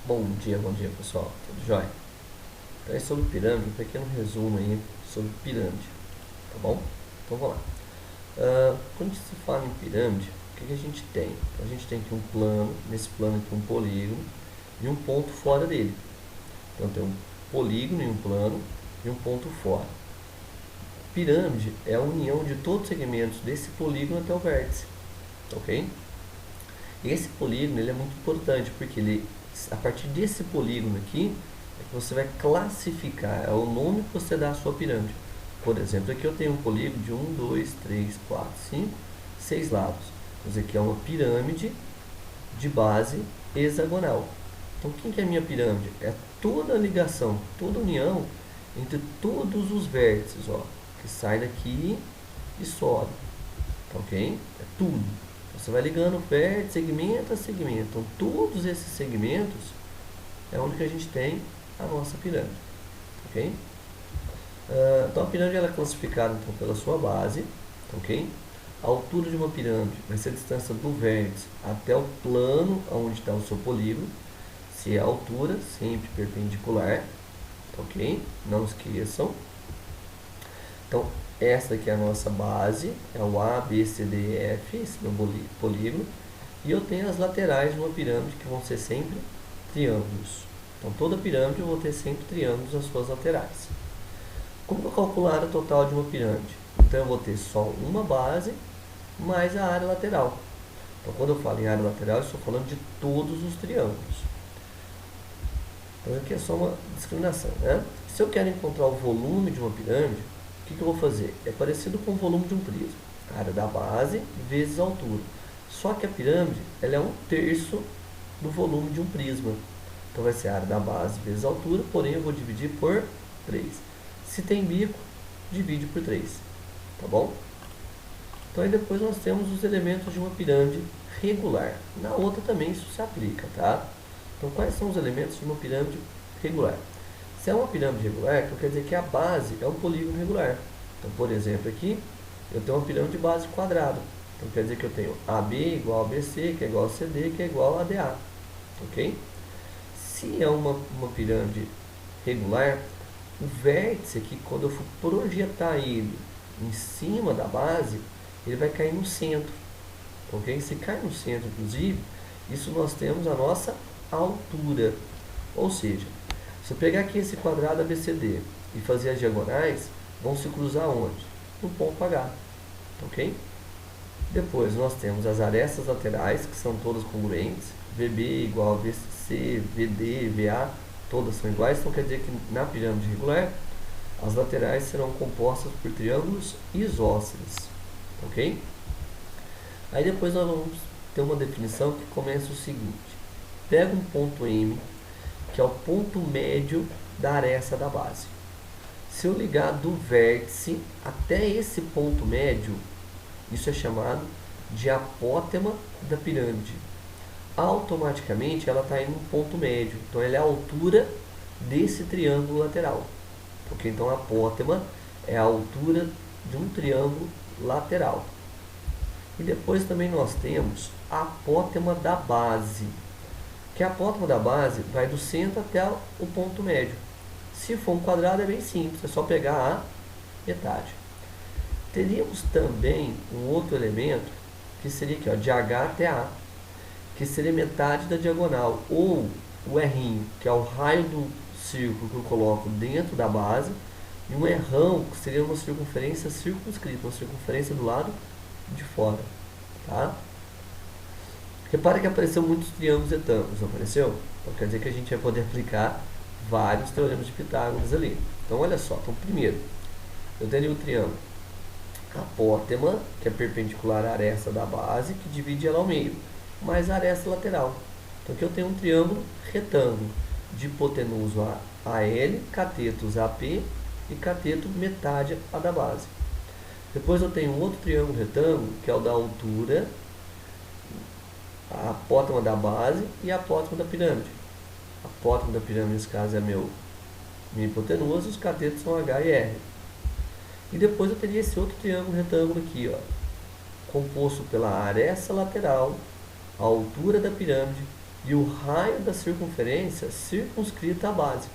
Bom dia pessoal, tudo jóia? Então é sobre pirâmide, um pequeno resumo aí sobre pirâmide, tá bom? Então vamos lá. Quando se fala em pirâmide, o que a gente tem? A gente tem aqui um plano, nesse plano aqui um polígono e um ponto fora dele. Então tem um polígono e um plano e um ponto fora. Pirâmide é a união de todos os segmentos desse polígono até o vértice, ok? E esse polígono ele é muito importante porque a partir desse polígono aqui é que você vai classificar, é o nome que você dá à sua pirâmide. Por exemplo, aqui eu tenho um polígono de 6 lados. Isso aqui é uma pirâmide de base hexagonal. Então, quem que é a minha pirâmide? É toda a ligação, toda a união entre todos os vértices, ó, que sai daqui e sobe, tá ok? É tudo. Você vai ligando vértice, segmento a segmento. Então, todos esses segmentos é onde que a gente tem a nossa pirâmide, ok? Então, a pirâmide ela é classificada então, pela sua base, ok? A altura de uma pirâmide vai ser a distância do vértice até o plano onde está o seu polígono. Se é a altura, sempre perpendicular, ok? Não esqueçam. Então, essa aqui é a nossa base, é o A, B, C, D, E, F, esse meu polígono. E eu tenho as laterais de uma pirâmide que vão ser sempre triângulos. Então, toda pirâmide eu vou ter sempre triângulos nas suas laterais. Como eu calcular a área total de uma pirâmide? Então, eu vou ter só uma base mais a área lateral. Então, quando eu falo em área lateral, eu estou falando de todos os triângulos. Então, aqui é só uma discriminação, né? Se eu quero encontrar o volume de uma pirâmide, o que eu vou fazer? É parecido com o volume de um prisma. A área da base vezes a altura. Só que a pirâmide ela é 1/3 do volume de um prisma. Então vai ser a área da base vezes a altura, porém eu vou dividir por 3. Se tem bico, divide por 3. Tá bom? Então aí depois nós temos os elementos de uma pirâmide regular. Na outra também isso se aplica, tá? Então quais são os elementos de uma pirâmide regular? Se é uma pirâmide regular, então quer dizer que a base é um polígono regular. Então, por exemplo, aqui eu tenho uma pirâmide de base quadrada. Então quer dizer que eu tenho AB igual a BC, que é igual a CD, que é igual a DA. Ok? Se é uma pirâmide regular, o vértice aqui, quando eu for projetar ele em cima da base, ele vai cair no centro. Ok? Se cai no centro, inclusive, isso nós temos a nossa altura. Ou seja, se eu pegar aqui esse quadrado ABCD e fazer as diagonais, vão se cruzar onde? No ponto H. Ok? Depois nós temos as arestas laterais, que são todas congruentes. VB igual a VC, VD, VA, todas são iguais. Então quer dizer que na pirâmide regular, as laterais serão compostas por triângulos isósceles. Ok? Aí depois nós vamos ter uma definição que começa o seguinte. Pega um ponto M, que é o ponto médio da aresta da base. Se eu ligar do vértice até esse ponto médio, isso é chamado de apótema da pirâmide. Automaticamente ela está em um ponto médio, então ela é a altura desse triângulo lateral. Porque então a apótema é a altura de um triângulo lateral. E depois também nós temos a apótema da base, que a apótema da base vai do centro até o ponto médio. Se for um quadrado é bem simples, é só pegar a metade. Teríamos também um outro elemento, que seria aqui, ó, de H até A, que seria metade da diagonal, ou o R', que é o raio do círculo que eu coloco dentro da base, e um errão, que seria uma circunferência circunscrita, uma circunferência do lado de fora. Tá? Repara que apareceu muitos triângulos retângulos, não apareceu? Então quer dizer que a gente vai poder aplicar vários teoremas de Pitágoras ali. Então olha só, então primeiro, eu teria o triângulo apótema, que é perpendicular à aresta da base, que divide ela ao meio, mais a aresta lateral. Então aqui eu tenho um triângulo retângulo, de hipotenuso AL, catetos AP e cateto metade a da base. Depois eu tenho um outro triângulo retângulo, que é o da altura, a apótema da base e a apótema da pirâmide. A apótema da pirâmide, nesse caso, é minha hipotenusa, os catetos são H e R. E depois eu teria esse outro triângulo retângulo aqui, ó, composto pela aresta lateral, a altura da pirâmide e o raio da circunferência circunscrita à base.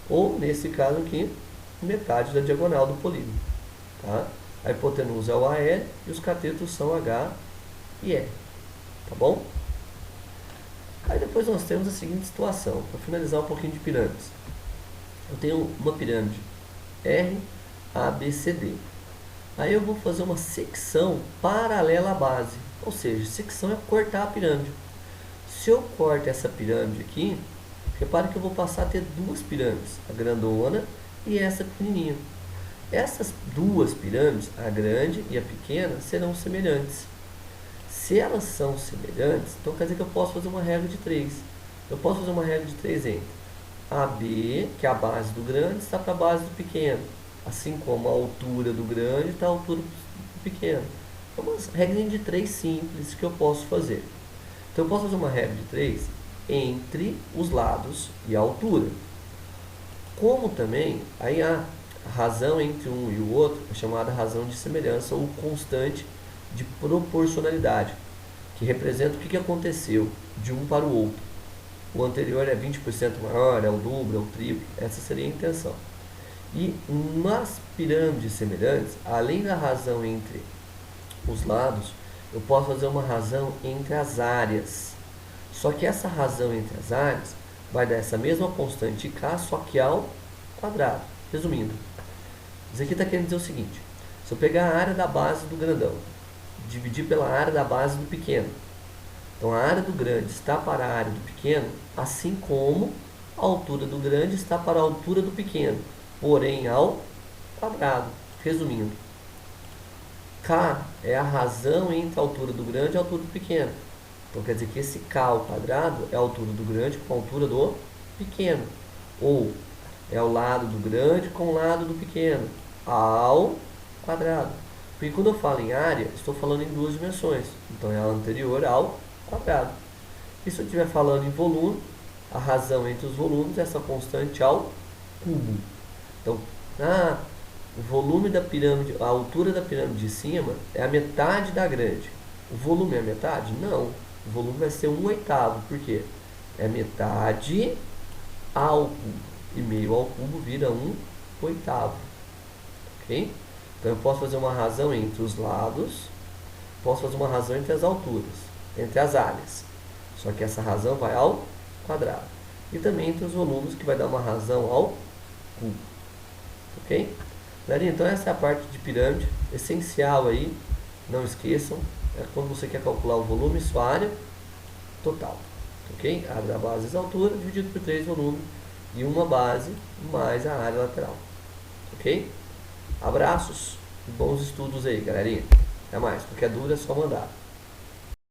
Ou, nesse caso aqui, metade da diagonal do polígono. Tá? A hipotenusa é o AL e os catetos são H e E. Tá bom? Aí depois nós temos a seguinte situação, para finalizar um pouquinho de pirâmides. Eu tenho uma pirâmide R, A, B, C, D. Aí eu vou fazer uma secção paralela à base. Ou seja, secção é cortar a pirâmide. Se eu corto essa pirâmide aqui, repare que eu vou passar a ter duas pirâmides, a grandona e essa pequenininha. Essas duas pirâmides, a grande e a pequena, serão semelhantes. Se elas são semelhantes, então quer dizer que eu posso fazer uma regra de 3. Eu posso fazer uma regra de 3 entre AB, que é a base do grande, está para a base do pequeno. Assim como a altura do grande está a altura do pequeno. É uma regra de 3 simples que eu posso fazer. Então eu posso fazer uma regra de 3 entre os lados e a altura. Como também, aí a razão entre um e o outro é chamada razão de semelhança ou constante de proporcionalidade, que representa o que aconteceu de um para o outro. O anterior é 20% maior, é o dobro, é o triplo, essa seria a intenção. E nas pirâmides semelhantes, além da razão entre os lados, eu posso fazer uma razão entre as áreas. Só que essa razão entre as áreas vai dar essa mesma constante K, só que ao quadrado. Resumindo, isso aqui está querendo dizer o seguinte: se eu pegar a área da base do grandão, dividir pela área da base do pequeno, então a área do grande está para a área do pequeno, assim como a altura do grande está para a altura do pequeno, porém ao quadrado. Resumindo, K é a razão entre a altura do grande e a altura do pequeno. Então quer dizer que esse K ao quadrado é a altura do grande com a altura do pequeno. Ou é o lado do grande com o lado do pequeno ao quadrado. Porque quando eu falo em área, estou falando em duas dimensões. Então é a anterior ao quadrado. E se eu estiver falando em volume, a razão entre os volumes é essa constante ao cubo. Então, o volume da pirâmide, a altura da pirâmide de cima é a metade da grande. O volume é a metade? Não. O volume vai ser 1/8. Por quê? É metade ao cubo. E meio ao cubo vira 1/8. Ok? Então eu posso fazer uma razão entre os lados, posso fazer uma razão entre as alturas, entre as áreas. Só que essa razão vai ao quadrado. E também entre os volumes, que vai dar uma razão ao cubo. Ok? Galerinha, então essa é a parte de pirâmide, essencial aí, não esqueçam, é quando você quer calcular o volume e sua área total. Ok? A área da base e a altura dividido por 3 volumes e uma base mais a área lateral. Ok? Abraços e bons estudos aí, galerinha. Até mais. Qualquer dúvida é só mandar.